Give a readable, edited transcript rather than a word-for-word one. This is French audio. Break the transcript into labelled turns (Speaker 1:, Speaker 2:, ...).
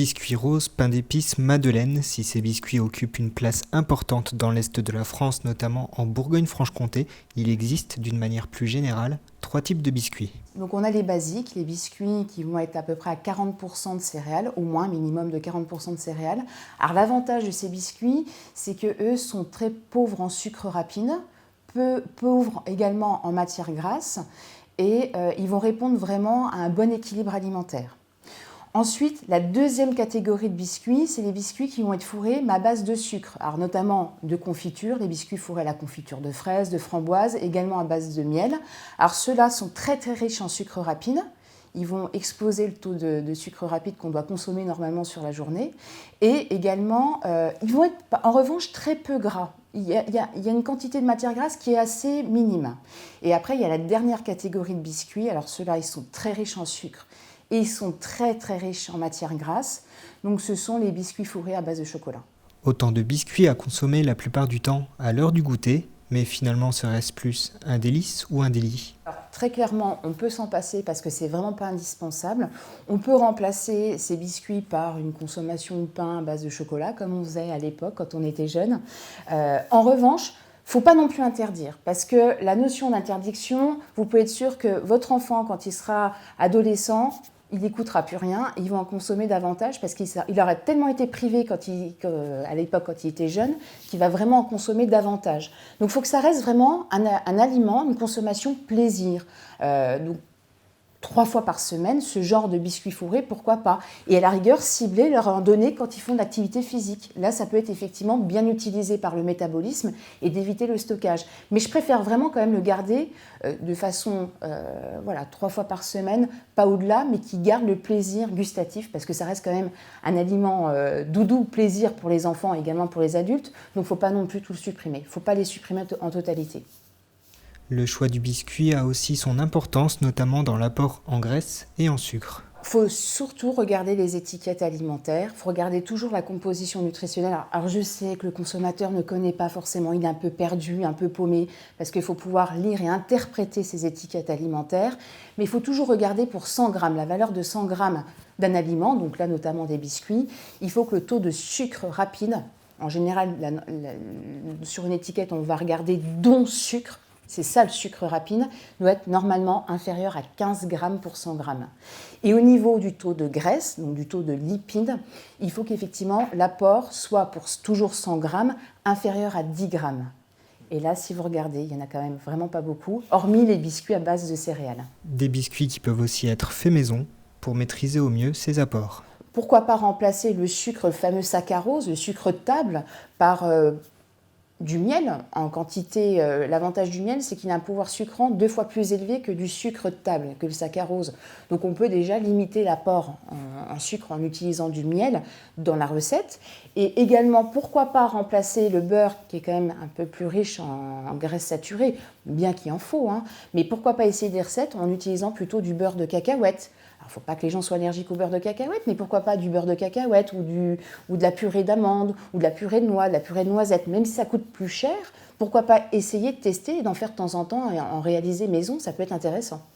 Speaker 1: Biscuits roses, pain d'épices, madeleine, si ces biscuits occupent une place importante dans l'est de la France, notamment en Bourgogne-Franche-Comté, il existe, d'une manière plus générale, 3 types de biscuits.
Speaker 2: Donc on a les basiques, les biscuits qui vont être à peu près à 40% de céréales, au moins un minimum de 40% de céréales. Alors l'avantage de ces biscuits, c'est qu'eux sont très pauvres en sucre rapide, peu pauvres également en matière grasse, et ils vont répondre vraiment à un bon équilibre alimentaire. Ensuite, la deuxième catégorie de biscuits, c'est les biscuits qui vont être fourrés à base de sucre, alors notamment de confiture, les biscuits fourrés à la confiture de fraises, de framboises, également à base de miel. Alors ceux-là sont très très riches en sucre rapide, ils vont exploser le taux de sucre rapide qu'on doit consommer normalement sur la journée, et également, ils vont être en revanche très peu gras. Il y a une quantité de matière grasse qui est assez minime. Et après, il y a la dernière catégorie de biscuits, alors ceux-là, ils sont très riches en sucre, et ils sont très très riches en matière grasse. Donc ce sont les biscuits fourrés à base de chocolat.
Speaker 1: Autant de biscuits à consommer la plupart du temps à l'heure du goûter, mais finalement serait-ce plus un délice ou un délit ?
Speaker 2: Alors, très clairement, on peut s'en passer parce que c'est vraiment pas indispensable. On peut remplacer ces biscuits par une consommation de pain à base de chocolat, comme on faisait à l'époque quand on était jeune. En revanche, il ne faut pas non plus interdire, parce que la notion d'interdiction, vous pouvez être sûr que votre enfant, quand il sera adolescent, il n'écoutera plus rien, ils vont en consommer davantage parce qu'il aurait tellement été privé à l'époque quand il était jeune qu'il va vraiment en consommer davantage. Donc il faut que ça reste vraiment un aliment, une consommation plaisir. Donc 3 fois par semaine, ce genre de biscuits fourrés, pourquoi pas. Et à la rigueur, cibler, leur en donner quand ils font de l'activité physique. Là, ça peut être effectivement bien utilisé par le métabolisme et d'éviter le stockage. Mais je préfère vraiment quand même le garder de façon, 3 fois par semaine, pas au-delà, mais qui garde le plaisir gustatif, parce que ça reste quand même un aliment doudou, plaisir pour les enfants et également pour les adultes. Donc il ne faut pas non plus tout le supprimer. Il ne faut pas les supprimer en totalité.
Speaker 1: Le choix du biscuit a aussi son importance, notamment dans l'apport en graisse et en sucre.
Speaker 2: Il faut surtout regarder les étiquettes alimentaires, il faut regarder toujours la composition nutritionnelle. Alors je sais que le consommateur ne connaît pas forcément, il est un peu perdu, un peu paumé, parce qu'il faut pouvoir lire et interpréter ces étiquettes alimentaires, mais il faut toujours regarder pour 100 grammes, la valeur de 100 grammes d'un aliment, donc là notamment des biscuits, il faut que le taux de sucre rapide, en général sur une étiquette on va regarder dont sucre, c'est ça le sucre rapide, doit être normalement inférieur à 15 grammes pour 100 grammes. Et au niveau du taux de graisse, donc du taux de lipides, il faut qu'effectivement l'apport soit pour toujours 100 grammes inférieur à 10 grammes. Et là, si vous regardez, il n'y en a quand même vraiment pas beaucoup, hormis les biscuits à base de céréales.
Speaker 1: Des biscuits qui peuvent aussi être faits maison pour maîtriser au mieux ces apports.
Speaker 2: Pourquoi pas remplacer le sucre, le fameux saccharose, le sucre de table, par du miel en quantité. L'avantage du miel, c'est qu'il a un pouvoir sucrant 2 fois plus élevé que du sucre de table, que le saccharose. Donc on peut déjà limiter l'apport en sucre en utilisant du miel dans la recette. Et également, pourquoi pas remplacer le beurre, qui est quand même un peu plus riche en graisses saturées, bien qu'il en faut, mais pourquoi pas essayer des recettes en utilisant plutôt du beurre de cacahuète. Alors, il ne faut pas que les gens soient allergiques au beurre de cacahuète, mais pourquoi pas du beurre de cacahuète ou de la purée d'amande ou de la purée de noix, de la purée de noisette. Même si ça coûte plus cher, pourquoi pas essayer de tester et d'en faire de temps en temps et en réaliser maison, ça peut être intéressant.